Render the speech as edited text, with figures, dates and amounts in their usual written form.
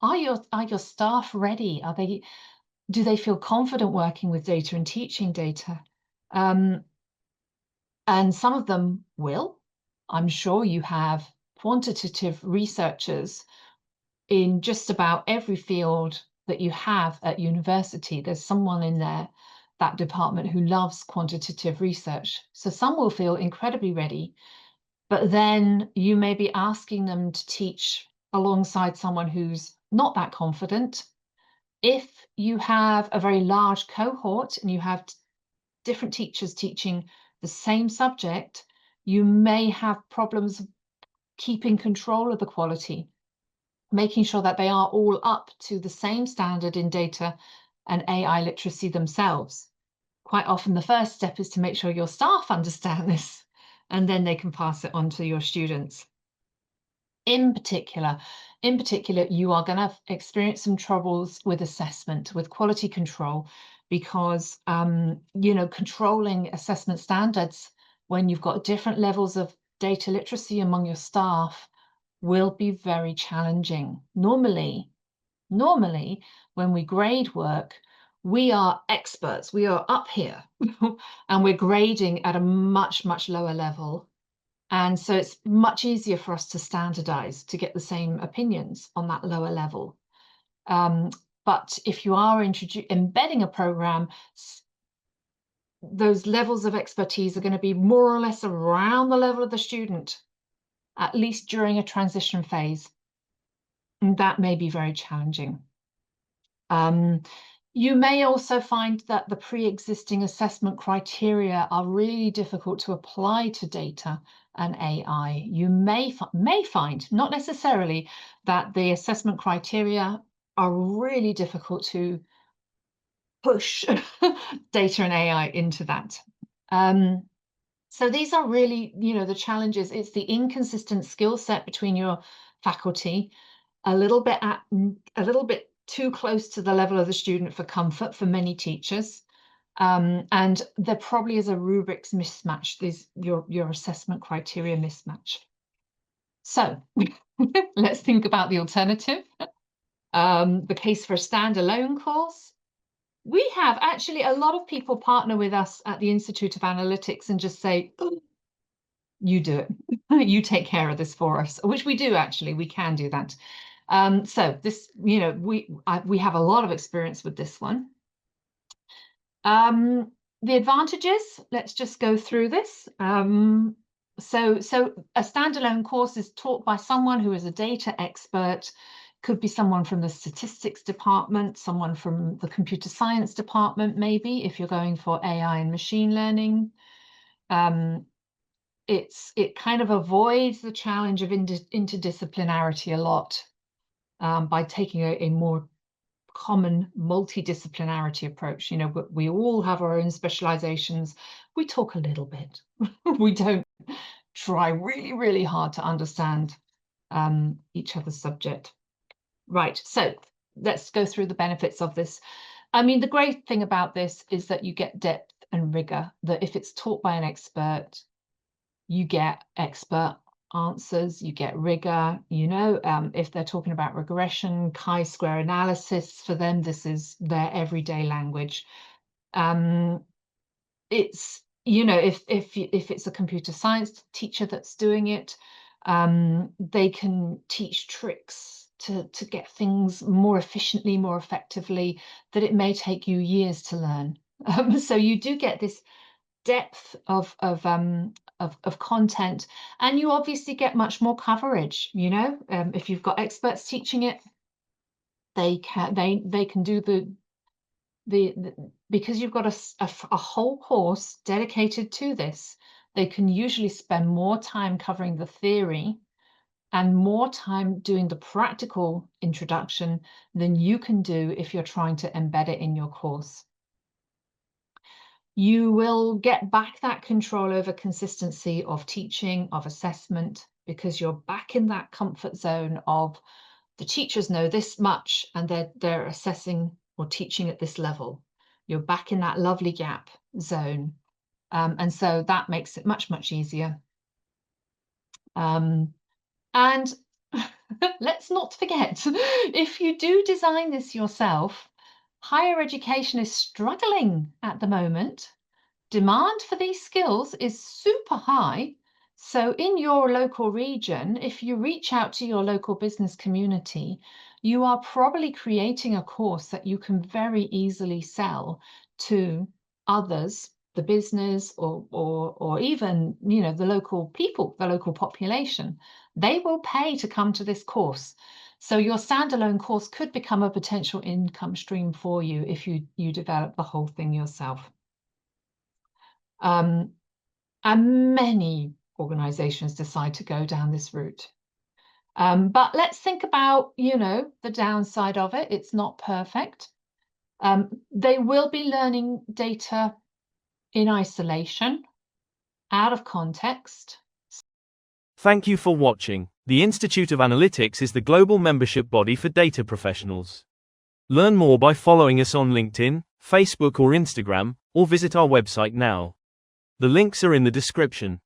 Are your staff ready? Do they feel confident working with data and teaching data? Um, and some of them will. I'm sure you have quantitative researchers in just about every field that you have at university. There's someone in that department who loves quantitative research. So some will feel incredibly ready, but then you may be asking them to teach alongside someone who's not that confident. If you have a very large cohort and you have different teachers teaching the same subject, you may have problems keeping control of the quality, making sure that they are all up to the same standard in data and AI literacy themselves. Quite often, the first step is to make sure your staff understand this, and then they can pass it on to your students. In particular, you are going to experience some troubles with assessment, with quality control, because controlling assessment standards when you've got different levels of data literacy among your staff will be very challenging. Normally, when we grade work, we are experts. We are up here, and we're grading at a much, much lower level. And so it's much easier for us to standardize to get the same opinions on that lower level. But if you are embedding a program, those levels of expertise are going to be more or less around the level of the student, at least during a transition phase. And that may be very challenging. You may also find that the pre-existing assessment criteria are really difficult to apply to data and AI. You may find, not necessarily, that the assessment criteria are really difficult to push data and AI into that. So these are really, the challenges. It's the inconsistent skill set between your faculty, a little bit too close to the level of the student for comfort for many teachers. And there probably is a rubrics mismatch, your assessment criteria mismatch. So let's think about the alternative. The case for a standalone course. We have actually a lot of people partner with us at the Institute of Analytics and just say, oh, you do it. You take care of this for us, which we do actually. We can do that. So this, we have a lot of experience with this one. The advantages, let's just go through this. So a standalone course is taught by someone who is a data expert, could be someone from the statistics department, someone from the computer science department, maybe, if you're going for AI and machine learning. It kind of avoids the challenge of interdisciplinarity a lot by taking a more common multidisciplinarity approach. We all have our own specializations. We talk a little bit. We don't try really, really hard to understand each other's subject. Right, so let's go through the benefits of this. I mean, the great thing about this is that you get depth and rigor, that if it's taught by an expert, you get expert answers, you get rigor, if they're talking about regression, chi-square analysis, for them, this is their everyday language. It's, if it's a computer science teacher that's doing it, they can teach tricks to get things more efficiently, more effectively, that it may take you years to learn. So you do get this depth of content, and you obviously get much more coverage. If you've got experts teaching it, they can do the because you've got a whole course dedicated to this. They can usually spend more time covering the theory and more time doing the practical introduction than you can do if you're trying to embed it in your course. You will get back that control over consistency of teaching, of assessment, because you're back in that comfort zone of the teachers know this much and they're assessing or teaching at this level. You're back in that lovely gap zone. And so that makes it much, much easier. And let's not forget, if you do design this yourself, higher education is struggling at the moment. Demand for these skills is super high. So in your local region, if you reach out to your local business community, you are probably creating a course that you can very easily sell to others, the business or even, you know, the local people, the local population. They will pay to come to this course. So your standalone course could become a potential income stream for you if you develop the whole thing yourself. And many organizations decide to go down this route. But let's think about, you know, the downside of it. It's not perfect. They will be learning data in isolation, out of context. Thank you for watching. The Institute of Analytics is the global membership body for data professionals. Learn more by following us on LinkedIn, Facebook or Instagram, or visit our website now. The links are in the description.